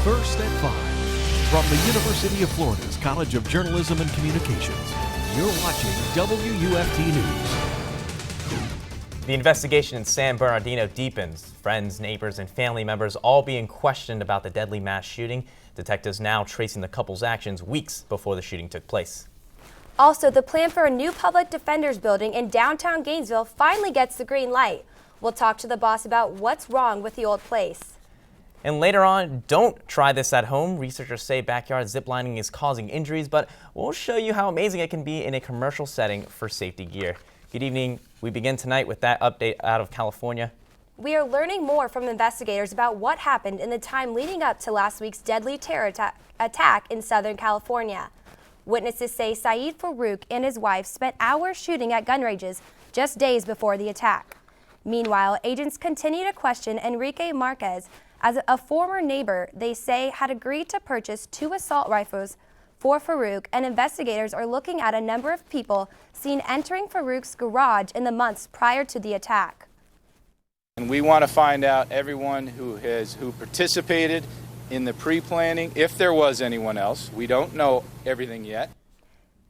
First at 5. From the University of Florida's College of Journalism and Communications, you're watching WUFT News. The investigation in San Bernardino deepens. Friends, neighbors, and family members all being questioned about the deadly mass shooting. Detectives now tracing the couple's actions weeks before the shooting took place. Also, the plan for a new public defender's building in downtown Gainesville finally gets the green light. We'll talk to the boss about what's wrong with the old place. And later on, don't try this at home. Researchers say backyard ziplining is causing injuries, but we'll show you how amazing it can be in a commercial setting for safety gear. Good evening. We begin tonight with that update out of California. We are learning more from investigators about what happened in the time leading up to last week's deadly terror attack in Southern California. Witnesses say Saeed Farouk and his wife spent hours shooting at gun ranges just days before the attack. Meanwhile, agents continue to question Enrique Marquez, as a former neighbor they say had agreed to purchase 2 assault rifles for Farouk, and investigators are looking at a number of people seen entering Farouk's garage in the months prior to the attack. And we want to find out everyone who participated in the pre-planning, if there was anyone else. We don't know everything yet.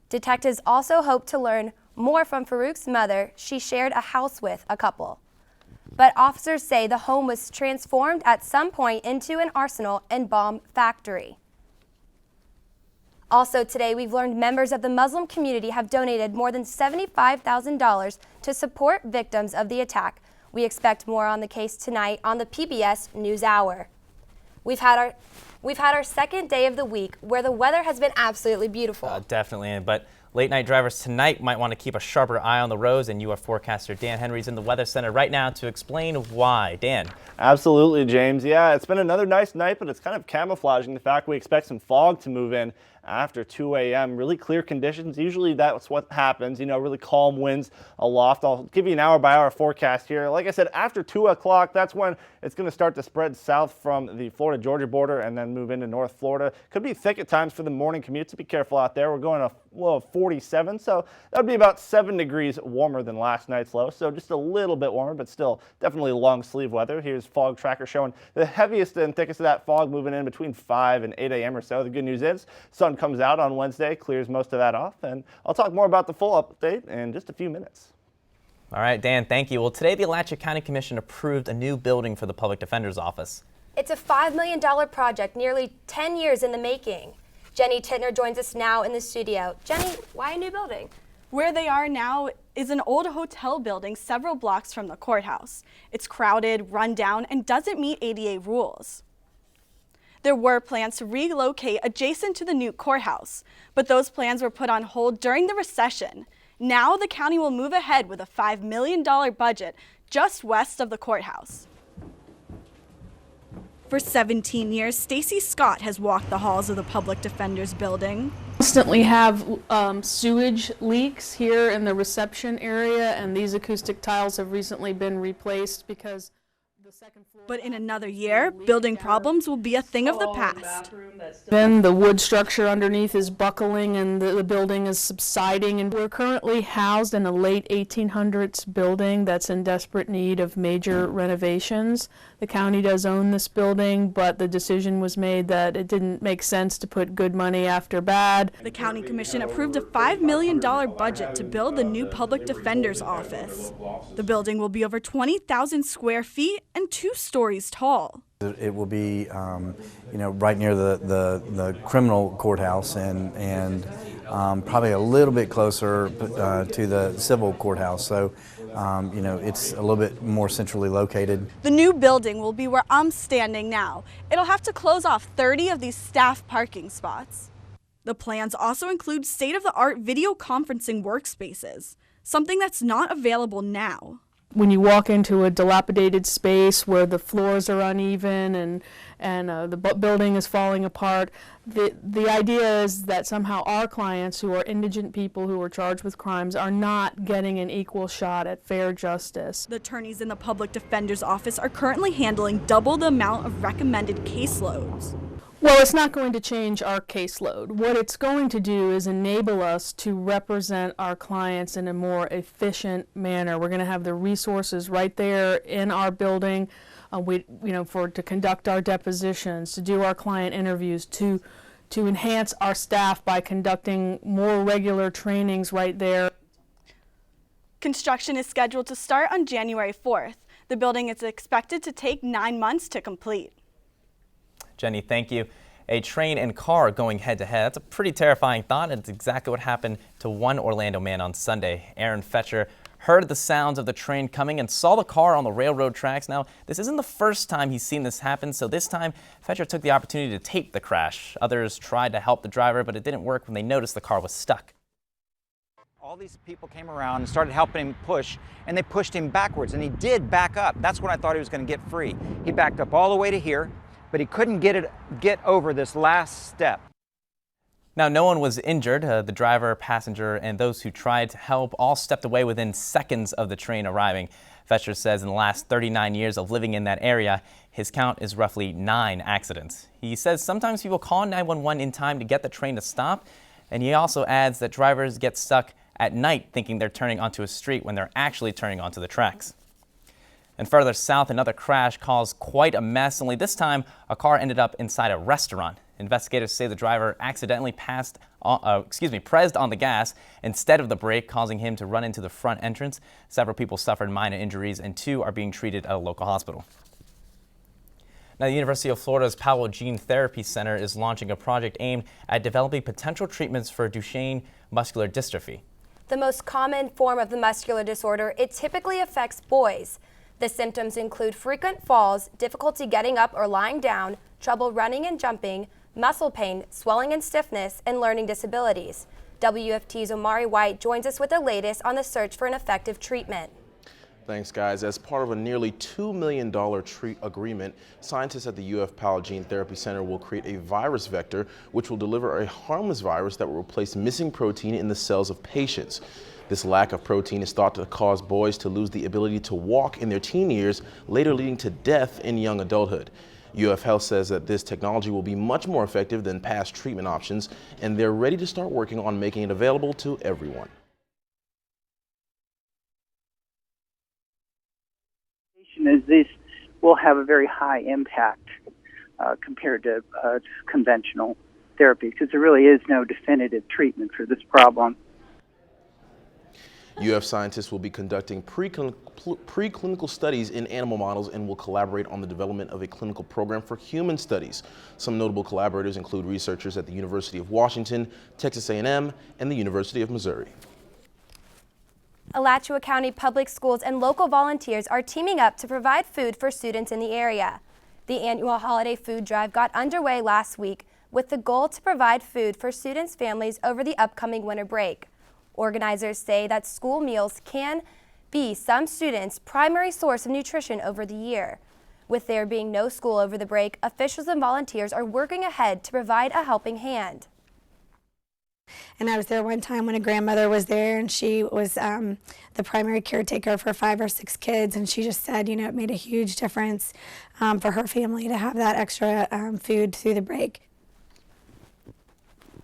Detectives also hope to learn more from Farouk's mother. She shared a house with a couple. But officers say the home was transformed at some point into an arsenal and bomb factory. Also today, we've learned members of the Muslim community have donated more than $75,000 to support victims of the attack. We expect more on the case tonight on the PBS NewsHour. We've had our second day of the week where the weather has been absolutely beautiful. Definitely, but late night drivers tonight might want to keep a sharper eye on the roads, and UF forecaster Dan Henry's in the Weather Center right now to explain why. Dan. Absolutely, James. Yeah, it's been another nice night, but it's kind of camouflaging the fact we expect some fog to move in after 2 a.m. Really clear conditions. Usually that's what happens, really calm winds aloft. I'll give you an hour-by-hour forecast here. Like I said, after 2 o'clock, that's when it's going to start to spread south from the Florida-Georgia border and then move into North Florida. Could be thick at times for the morning commute, so be careful out there. We're going a low of 47, so that would be about 7 degrees warmer than last night's low, so just a little bit warmer, but still definitely long sleeve weather. Here's fog tracker showing the heaviest and thickest of that fog moving in between 5 and 8 a.m. or so. The good news is sun comes out on Wednesday, clears most of that off, and I'll talk more about the full update in just a few minutes. All right, Dan, thank you. Well, today the Alachua County Commission approved a new building for the Public Defender's Office. It's a $5 million project, nearly 10 years in the making. Jenny Tittner joins us now in the studio. Jenny, why a new building? Where they are now is an old hotel building several blocks from the courthouse. It's crowded, run down, and doesn't meet ADA rules. There were plans to relocate adjacent to the new courthouse, but those plans were put on hold during the recession. Now the county will move ahead with a $5 million budget just west of the courthouse. For 17 years, Stacy Scott has walked the halls of the Public Defender's building. Constantly have sewage leaks here in the reception area, and these acoustic tiles have recently been replaced because the second floor. But in another year, building problems will be a thing of the past. Then the wood structure underneath is buckling and the building is subsiding, and we're currently housed in a late 1800s building that's in desperate need of major renovations. The county does own this building, but the decision was made that it didn't make sense to put good money after bad. The County Commission approved a $5 million budget to build the new Public Defender's Office. The building will be over 20,000 square feet and 2 stories tall. It will be, right near the criminal courthouse and probably a little bit closer to the civil courthouse. So, it's a little bit more centrally located. The new building will be where I'm standing now. It'll have to close off 30 of these staff parking spots. The plans also include state-of-the-art video conferencing workspaces, something that's not available now. When you walk into a dilapidated space where the floors are uneven and the building is falling apart, the idea is that somehow our clients, who are indigent people who are charged with crimes, are not getting an equal shot at fair justice. The attorneys in the Public Defender's Office are currently handling double the amount of recommended caseloads. Well, it's not going to change our caseload. What it's going to do is enable us to represent our clients in a more efficient manner. We're going to have the resources right there in our building. to conduct our depositions, to do our client interviews, to enhance our staff by conducting more regular trainings right there. Construction is scheduled to start on January 4th. The building is expected to take 9 months to complete. Jenny, thank you. A train and car going head-to-head. That's a pretty terrifying thought, and it's exactly what happened to one Orlando man on Sunday. Aaron Fetcher heard the sounds of the train coming and saw the car on the railroad tracks. Now, this isn't the first time he's seen this happen, so this time Fetcher took the opportunity to tape the crash. Others tried to help the driver, but it didn't work when they noticed the car was stuck. All these people came around and started helping him push, and they pushed him backwards, and he did back up. That's when I thought he was going to get free. He backed up all the way to here, but he couldn't get over this last step. Now, no one was injured. The driver, passenger, and those who tried to help all stepped away within seconds of the train arriving. Fetcher says in the last 39 years of living in that area, his count is roughly 9 accidents. He says sometimes people call 911 in time to get the train to stop, and he also adds that drivers get stuck at night thinking they're turning onto a street when they're actually turning onto the tracks. And further south, another crash caused quite a mess, only this time a car ended up inside a restaurant. Investigators say the driver accidentally pressed on the gas instead of the brake, causing him to run into the front entrance. Several people suffered minor injuries, and 2 are being treated at a local hospital. Now, the University of Florida's Powell Gene Therapy Center is launching a project aimed at developing potential treatments for Duchenne muscular dystrophy. The most common form of the muscular disorder, it typically affects boys. The symptoms include frequent falls, difficulty getting up or lying down, trouble running and jumping, muscle pain, swelling and stiffness, and learning disabilities. WFT's Omari White joins us with the latest on the search for an effective treatment. Thanks, guys. As part of a nearly $2 million agreement, scientists at the UF Powell Gene Therapy Center will create a virus vector which will deliver a harmless virus that will replace missing protein in the cells of patients. This lack of protein is thought to cause boys to lose the ability to walk in their teen years, later leading to death in young adulthood. UF Health says that this technology will be much more effective than past treatment options, and they're ready to start working on making it available to everyone. Is this will have a very high impact compared to conventional therapy, because there really is no definitive treatment for this problem. UF scientists will be conducting preclinical studies in animal models and will collaborate on the development of a clinical program for human studies. Some notable collaborators include researchers at the University of Washington, Texas A&M, and the University of Missouri. Alachua County Public Schools and local volunteers are teaming up to provide food for students in the area. The annual holiday food drive got underway last week with the goal to provide food for students' families over the upcoming winter break. Organizers say that school meals can be some students' primary source of nutrition over the year. With there being no school over the break, officials and volunteers are working ahead to provide a helping hand. And I was there one time when a grandmother was there, and she was the primary caretaker for 5 or 6 kids, and she just said, it made a huge difference for her family to have that extra food through the break.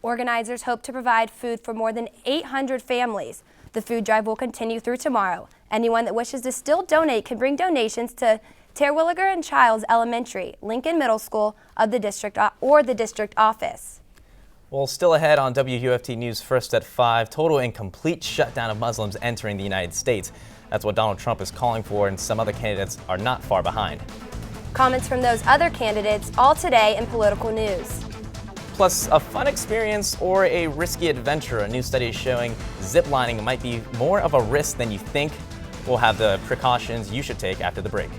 Organizers hope to provide food for more than 800 families. The food drive will continue through tomorrow. Anyone that wishes to still donate can bring donations to Terwilliger and Childs Elementary, Lincoln Middle School of the district or the district office. Well, still ahead on WUFT News First at 5, total and complete shutdown of Muslims entering the United States. That's what Donald Trump is calling for, and some other candidates are not far behind. Comments from those other candidates all today in political news. Plus, a fun experience or a risky adventure. A new study is showing ziplining might be more of a risk than you think. We'll have the precautions you should take after the break.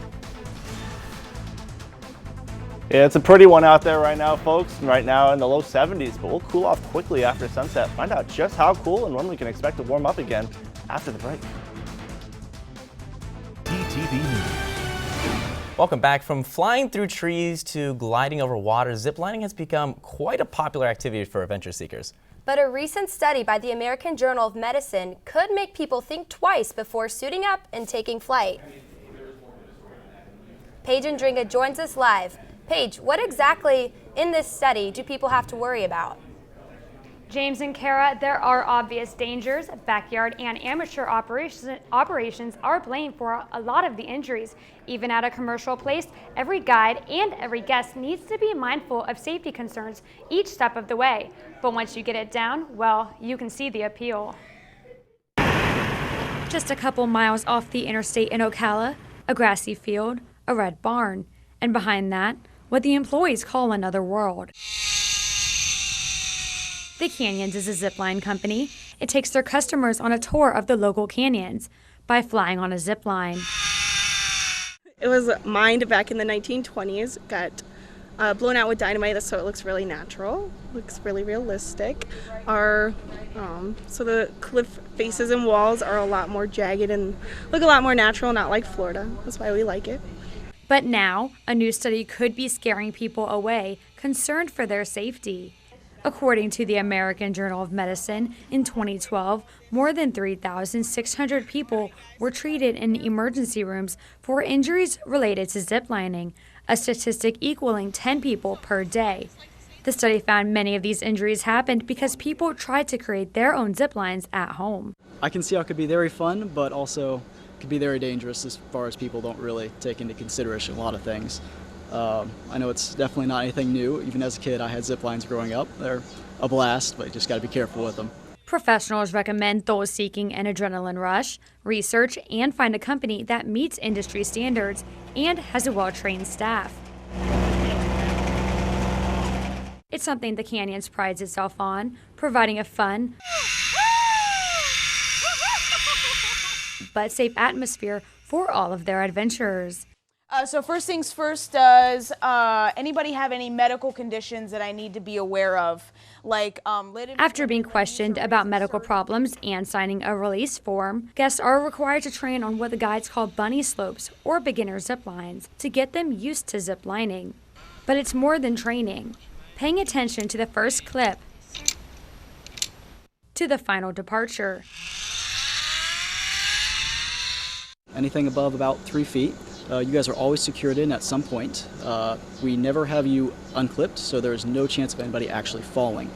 Yeah, it's a pretty one out there right now, folks. Right now in the low 70s, but we'll cool off quickly after sunset. Find out just how cool and when we can expect to warm up again after the break. DTV News. Welcome back. From flying through trees to gliding over water, ziplining has become quite a popular activity for adventure seekers. But a recent study by the American Journal of Medicine could make people think twice before suiting up and taking flight. Paige Andringa joins us live. Paige, what exactly in this study do people have to worry about? James and Kara, there are obvious dangers. Backyard and amateur operations are blamed for a lot of the injuries. Even at a commercial place, every guide and every guest needs to be mindful of safety concerns each step of the way. But once you get it down, well, you can see the appeal. Just a couple miles off the interstate in Ocala, a grassy field, a red barn, and behind that, what the employees call another world. The Canyons is a zipline company. It takes their customers on a tour of the local canyons by flying on a zipline. It was mined back in the 1920s, got blown out with dynamite, so it looks really natural, looks really realistic. So the cliff faces and walls are a lot more jagged and look a lot more natural, not like Florida. That's why we like it. But now, a new study could be scaring people away, concerned for their safety. According to the American Journal of Medicine, in 2012, more than 3,600 people were treated in emergency rooms for injuries related to ziplining, a statistic equaling 10 people per day. The study found many of these injuries happened because people tried to create their own ziplines at home. I can see how it could be very fun, but also could be very dangerous as far as people don't really take into consideration a lot of things. I know it's definitely not anything new. Even as a kid, I had zip lines growing up. They're a blast, but you just got to be careful with them. Professionals recommend those seeking an adrenaline rush, research and find a company that meets industry standards and has a well-trained staff. It's something the Canyons prides itself on, providing a fun but safe atmosphere for all of their adventurers. So first things first, does anybody have any medical conditions that I need to be aware of? Like After being questioned about medical problems and signing a release form, guests are required to train on what the guides call bunny slopes or beginner zip lines to get them used to zip lining. But it's more than training. Paying attention to the first clip to the final departure. Anything above about 3 feet. You guys are always secured in at some point. We never have you unclipped, so there is no chance of anybody actually falling.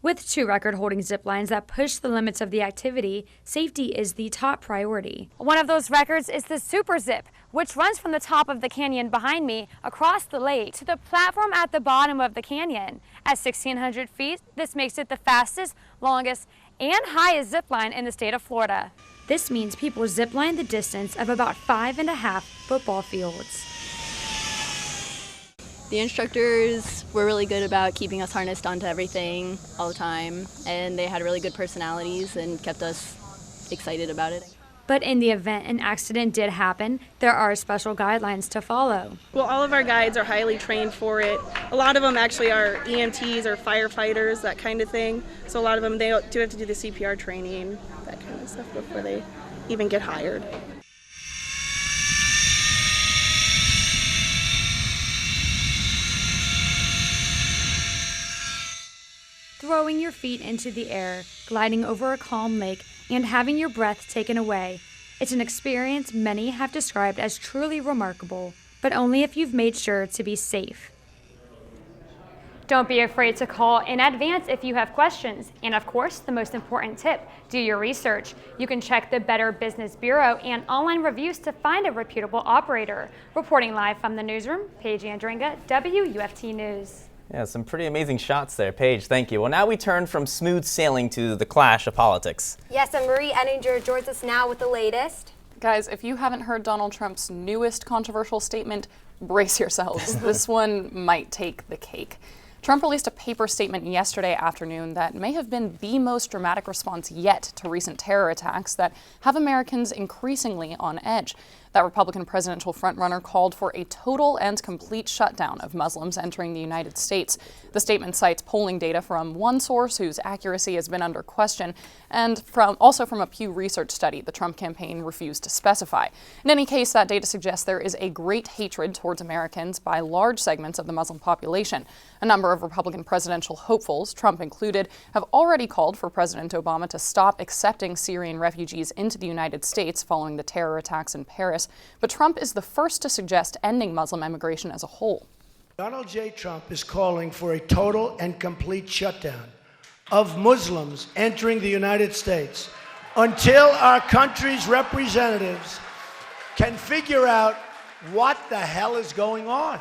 With 2 record-holding zip lines that push the limits of the activity, safety is the top priority. One of those records is the Super Zip, which runs from the top of the canyon behind me across the lake to the platform at the bottom of the canyon. At 1,600 feet, this makes it the fastest, longest, and highest zip line in the state of Florida. This means people zip line the distance of about 5.5 football fields. The instructors were really good about keeping us harnessed onto everything all the time, and they had really good personalities and kept us excited about it. But in the event an accident did happen, there are special guidelines to follow. Well, all of our guides are highly trained for it. A lot of them actually are EMTs or firefighters, that kind of thing. So a lot of them, they do have to do the CPR training, that kind of stuff before they even get hired. Throwing your feet into the air, gliding over a calm lake, and having your breath taken away. It's an experience many have described as truly remarkable, but only if you've made sure to be safe. Don't be afraid to call in advance if you have questions. And of course, the most important tip, do your research. You can check the Better Business Bureau and online reviews to find a reputable operator. Reporting live from the newsroom, Paige Andringa, WUFT News. Yeah, some pretty amazing shots there, Paige. Thank you. Well, now we turn from smooth sailing to the clash of politics. Yes, and Marie Enninger joins us now with the latest. Guys, if you haven't heard Donald Trump's newest controversial statement, brace yourselves. This one might take the cake. Trump released a paper statement yesterday afternoon that may have been the most dramatic response yet to recent terror attacks that have Americans increasingly on edge. That Republican presidential frontrunner called for a total and complete shutdown of Muslims entering the United States. The statement cites polling data from one source whose accuracy has been under question, and also from a Pew Research study the Trump campaign refused to specify. In any case, that data suggests there is a great hatred towards Americans by large segments of the Muslim population. A number of Republican presidential hopefuls, Trump included, have already called for President Obama to stop accepting Syrian refugees into the United States following the terror attacks in Paris. But Trump is the first to suggest ending Muslim immigration as a whole. Donald J. Trump is calling for a total and complete shutdown of Muslims entering the United States until our country's representatives can figure out what the hell is going on.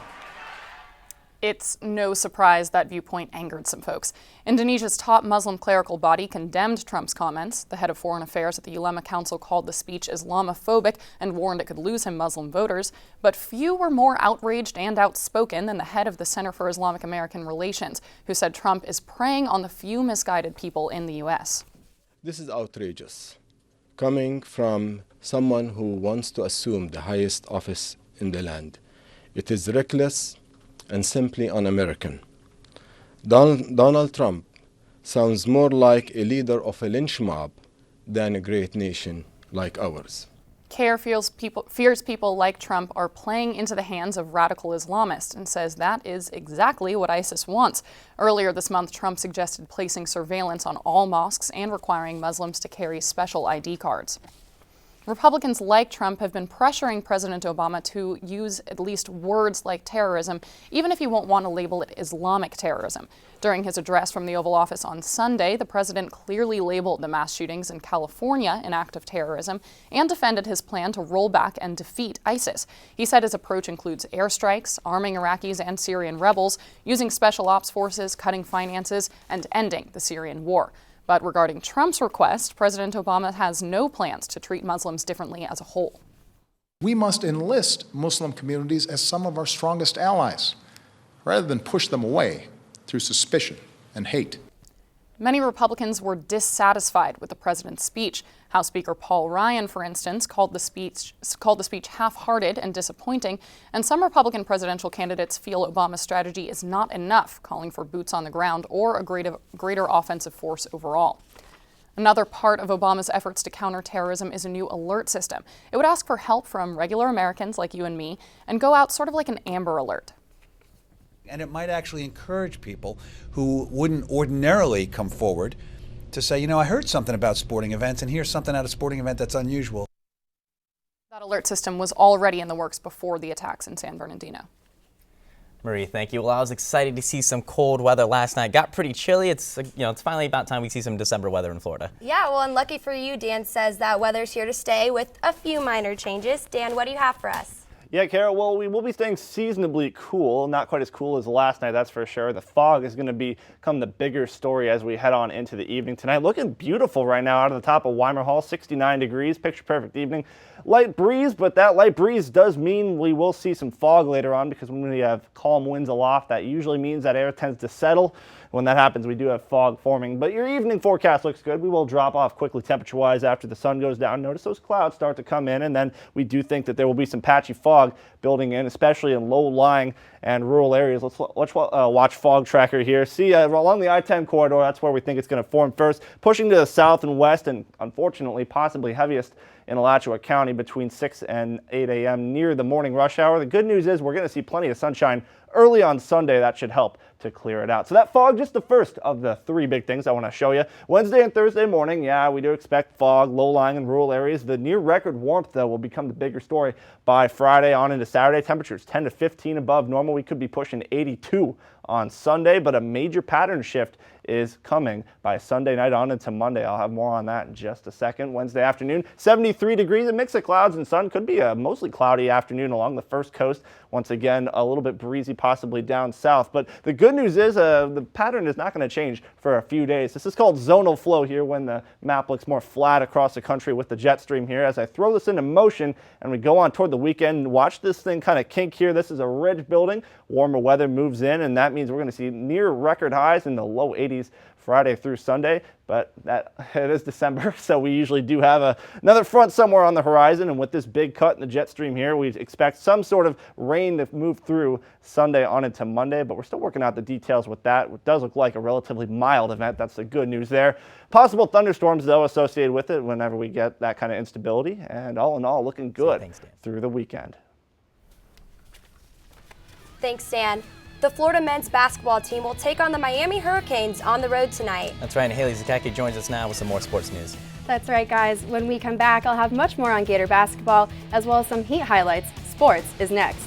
It's no surprise that viewpoint angered some folks. Indonesia's top Muslim clerical body condemned Trump's comments. The head of foreign affairs at the Ulema Council called the speech Islamophobic and warned it could lose him Muslim voters. But few were more outraged and outspoken than the head of the Center for Islamic American Relations, who said Trump is preying on the few misguided people in the U.S. This is outrageous, coming from someone who wants to assume the highest office in the land. It is reckless and simply un-American. Donald Trump sounds more like a leader of a lynch mob than a great nation like ours. CAIR fears people like Trump are playing into the hands of radical Islamists and says that is exactly what ISIS wants. Earlier this month, Trump suggested placing surveillance on all mosques and requiring Muslims to carry special ID cards. Republicans like Trump have been pressuring President Obama to use at least words like terrorism, even if he won't want to label it Islamic terrorism. During his address from the Oval Office on Sunday, the president clearly labeled the mass shootings in California an act of terrorism and defended his plan to roll back and defeat ISIS. He said his approach includes airstrikes, arming Iraqis and Syrian rebels, using special ops forces, cutting finances, and ending the Syrian war. But regarding Trump's request, President Obama has no plans to treat Muslims differently as a whole. We must enlist Muslim communities as some of our strongest allies, rather than push them away through suspicion and hate. Many Republicans were dissatisfied with the president's speech. House Speaker Paul Ryan, for instance, called the speech half-hearted and disappointing, and some Republican presidential candidates feel Obama's strategy is not enough, calling for boots on the ground or a greater offensive force overall. Another part of Obama's efforts to counter terrorism is a new alert system. It would ask for help from regular Americans like you and me and go out sort of like an Amber Alert. And it might actually encourage people who wouldn't ordinarily come forward to say, you know, I heard something about sporting events, and here's something at a sporting event that's unusual. That alert system was already in the works before the attacks in San Bernardino. Marie, thank you. Well, I was excited to see some cold weather last night. Got pretty chilly. It's finally about time we see some December weather in Florida. Yeah, well, and lucky for you, Dan says that weather's here to stay with a few minor changes. Dan, what do you have for us? Yeah, Carol, well, we will be staying seasonably cool, not quite as cool as last night, that's for sure. The fog is going to become the bigger story as we head on into the evening tonight. Looking beautiful right now out of the top of Weimer Hall, 69 degrees, picture perfect evening. Light breeze, but that light breeze does mean we will see some fog later on, because when we have calm winds aloft, that usually means that air tends to settle. When that happens, we do have fog forming, but your evening forecast looks good. We will drop off quickly temperature-wise after the sun goes down. Notice those clouds start to come in, and then we do think that there will be some patchy fog building in, especially in low-lying and rural areas. Let's watch Fog Tracker here. See, along the I-10 corridor, that's where we think it's going to form first, pushing to the south and west, and unfortunately, possibly heaviest in Alachua County between 6 and 8 a.m. near the morning rush hour. The good news is we're going to see plenty of sunshine early on Sunday. That should help to clear it out. So that fog, just the first of the three big things I want to show you. Wednesday and Thursday morning, yeah, we do expect fog, low-lying in rural areas. The near-record warmth, though, will become the bigger story by Friday on into Saturday. Temperatures 10 to 15 above normal. We could be pushing 82 on Sunday, but a major pattern shift is coming by Sunday night on into Monday. I'll have more on that in just a second. Wednesday afternoon, 73 degrees, a mix of clouds and sun. Could be a mostly cloudy afternoon along the first coast. Once again, a little bit breezy, possibly down south. But the good news is the pattern is not going to change for a few days. This is called zonal flow here, when the map looks more flat across the country with the jet stream here. As I throw this into motion and we go on toward the weekend, watch this thing kind of kink here. This is a ridge building. Warmer weather moves in, and that means we're going to see near record highs in the low 80s Friday through Sunday, but it is December, so we usually do have another front somewhere on the horizon, and with this big cut in the jet stream here, we expect some sort of rain to move through Sunday on into Monday, but we're still working out the details with that. It does look like a relatively mild event. That's the good news there. Possible thunderstorms, though, associated with it whenever we get that kind of instability, and all in all, looking good through the weekend. Thanks, Dan. The Florida men's basketball team will take on the Miami Hurricanes on the road tonight. That's right, and Haley Zakaki joins us now with some more sports news. That's right, guys. When we come back, I'll have much more on Gator basketball, as well as some Heat highlights. Sports is next.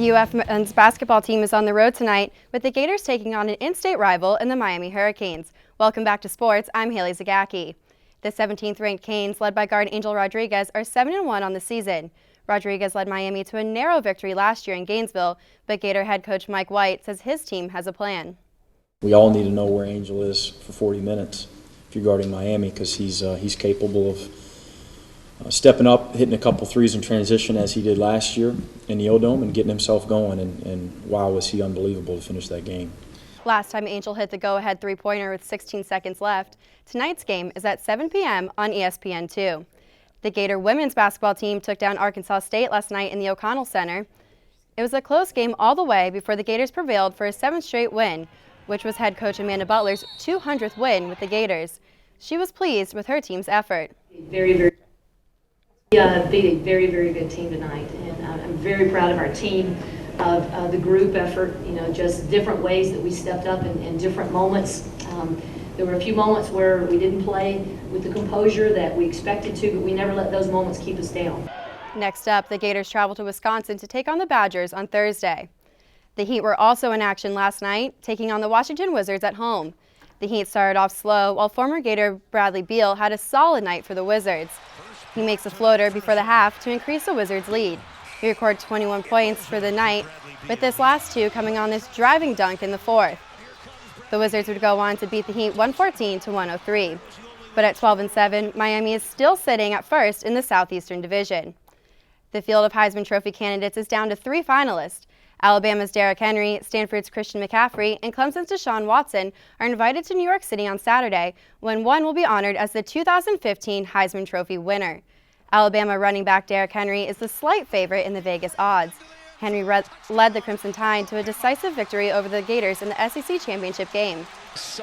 The UF men's basketball team is on the road tonight, with the Gators taking on an in-state rival in the Miami Hurricanes. Welcome back to sports. I'm Haley Zagacki. The 17th ranked Canes, led by guard Angel Rodriguez, are 7-1 on the season. Rodriguez led Miami to a narrow victory last year in Gainesville, but Gator head coach Mike White says his team has a plan. We all need to know where Angel is for 40 minutes if you're guarding Miami, because he's capable of stepping up, hitting a couple threes in transition as he did last year in the O-Dome and getting himself going, and wow, was he unbelievable to finish that game. Last time Angel hit the go-ahead three-pointer with 16 seconds left. Tonight's game is at 7 p.m. on ESPN2. The Gator women's basketball team took down Arkansas State last night in the O'Connell Center. It was a close game all the way before the Gators prevailed for a 7th straight win, which was head coach Amanda Butler's 200th win with the Gators. She was pleased with her team's effort. Beat a very, very good team tonight, and I'm very proud of our team, of the group effort, just different ways that we stepped up in different moments. There were a few moments where we didn't play with the composure that we expected to, but we never let those moments keep us down. Next up, the Gators travel to Wisconsin to take on the Badgers on Thursday. The Heat were also in action last night, taking on the Washington Wizards at home. The Heat started off slow, while former Gator Bradley Beal had a solid night for the Wizards. He makes a floater before the half to increase the Wizards' lead. He recorded 21 points for the night, with this last two coming on this driving dunk in the fourth. The Wizards would go on to beat the Heat 114-103. But at 12-7, Miami is still sitting at first in the Southeastern Division. The field of Heisman Trophy candidates is down to 3 finalists. Alabama's Derrick Henry, Stanford's Christian McCaffrey, and Clemson's Deshaun Watson are invited to New York City on Saturday, when one will be honored as the 2015 Heisman Trophy winner. Alabama running back Derrick Henry is the slight favorite in the Vegas odds. Henry led the Crimson Tide to a decisive victory over the Gators in the SEC championship game.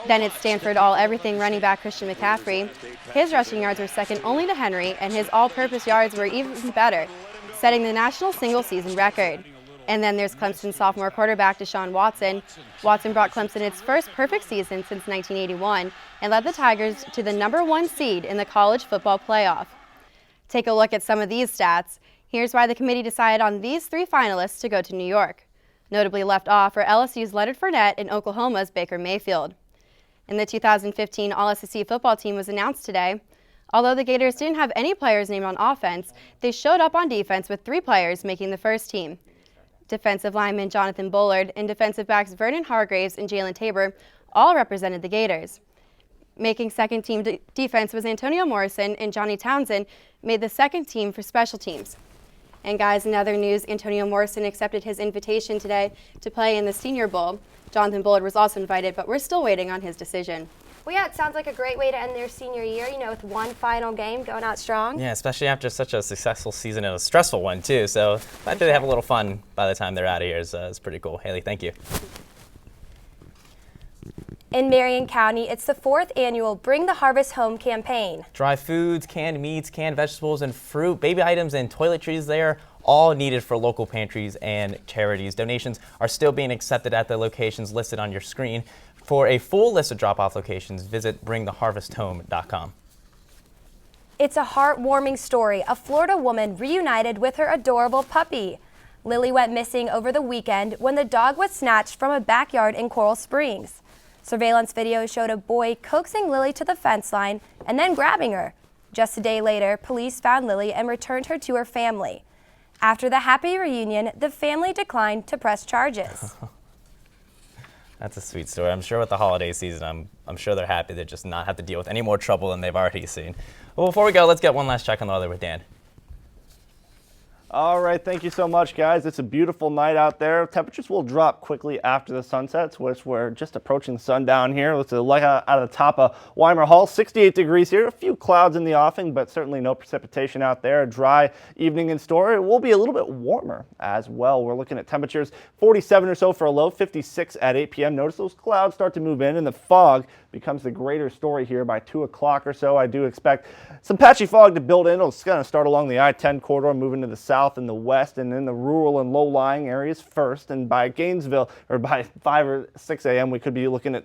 Then it's Stanford all-everything running back Christian McCaffrey. His rushing yards were second only to Henry, and his all-purpose yards were even better, setting the national single-season record. And then there's Clemson sophomore quarterback Deshaun Watson. Watson brought Clemson its first perfect season since 1981 and led the Tigers to the #1 seed in the college football playoff. Take a look at some of these stats. Here's why the committee decided on these 3 finalists to go to New York. Notably left off are LSU's Leonard Fournette and Oklahoma's Baker Mayfield. And the 2015 All-SEC football team was announced today. Although the Gators didn't have any players named on offense, they showed up on defense with 3 players making the first team. Defensive lineman Jonathan Bullard and defensive backs Vernon Hargraves and Jalen Tabor all represented the Gators. Making second-team defense was Antonio Morrison, and Johnny Townsend made the second team for special teams. And guys, in other news, Antonio Morrison accepted his invitation today to play in the Senior Bowl. Jonathan Bullard was also invited, but we're still waiting on his decision. Well, yeah, it sounds like a great way to end their senior year, with one final game going out strong. Yeah, especially after such a successful season and a stressful one, too. So I think they have a little fun by the time they're out of here. It's pretty cool. Haley, thank you. In Marion County, it's the 4th annual Bring the Harvest Home campaign. Dry foods, canned meats, canned vegetables, and fruit, baby items, and toiletries there, all needed for local pantries and charities. Donations are still being accepted at the locations listed on your screen. For a full list of drop-off locations, visit bringtheharvesthome.com. It's a heartwarming story. A Florida woman reunited with her adorable puppy. Lily went missing over the weekend when the dog was snatched from a backyard in Coral Springs. Surveillance video showed a boy coaxing Lily to the fence line and then grabbing her. Just a day later, police found Lily and returned her to her family. After the happy reunion, the family declined to press charges. That's a sweet story. I'm sure with the holiday season, I'm sure they're happy to just not have to deal with any more trouble than they've already seen. Well, before we go, let's get one last check on the weather with Dan. All right, thank you so much, guys. It's a beautiful night out there. Temperatures will drop quickly after the sun sets, which we're just approaching sundown here. Let's look out of the top of Weimar Hall. 68 degrees here. A few clouds in the offing, but certainly no precipitation out there. A dry evening in store. It will be a little bit warmer as well. We're looking at temperatures 47 or so for a low, 56 at 8 p.m. Notice those clouds start to move in, and the fog becomes the greater story here by 2 o'clock or so. I do expect some patchy fog to build in. It's going to start along the I-10 corridor, moving to the south south and the west, and in the rural and low-lying areas first. And by Gainesville, or by 5 or 6 a.m., we could be looking at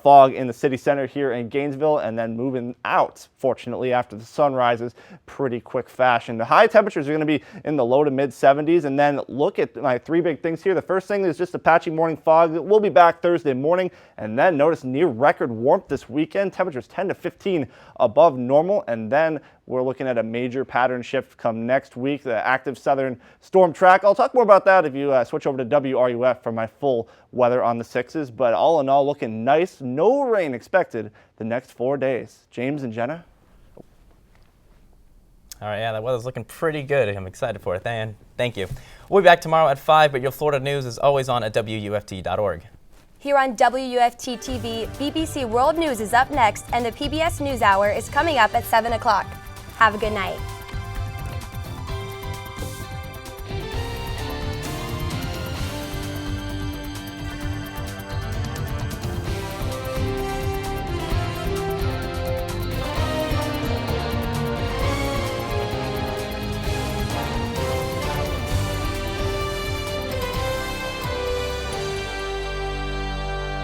fog in the city center here in Gainesville, and then moving out, fortunately, after the sun rises, pretty quick fashion. The high temperatures are going to be in the low to mid 70s, and then look at my 3 big things here. The first thing is just a patchy morning fog. We'll be back Thursday morning, and then notice near record warmth this weekend. Temperatures 10 to 15 above normal, and then we're looking at a major pattern shift come next week, the active southern storm track. I'll talk more about that if you switch over to WRUF for my full weather on the 6s, but all in all, looking nice. No rain expected the next 4 days. James and Jenna? All right, yeah, that weather's looking pretty good. I'm excited for it, Dan. Thank you. We'll be back tomorrow at 5, but your Florida news is always on at WUFT.org. Here on WUFT TV, BBC World News is up next, and the PBS NewsHour is coming up at 7 o'clock. Have a good night.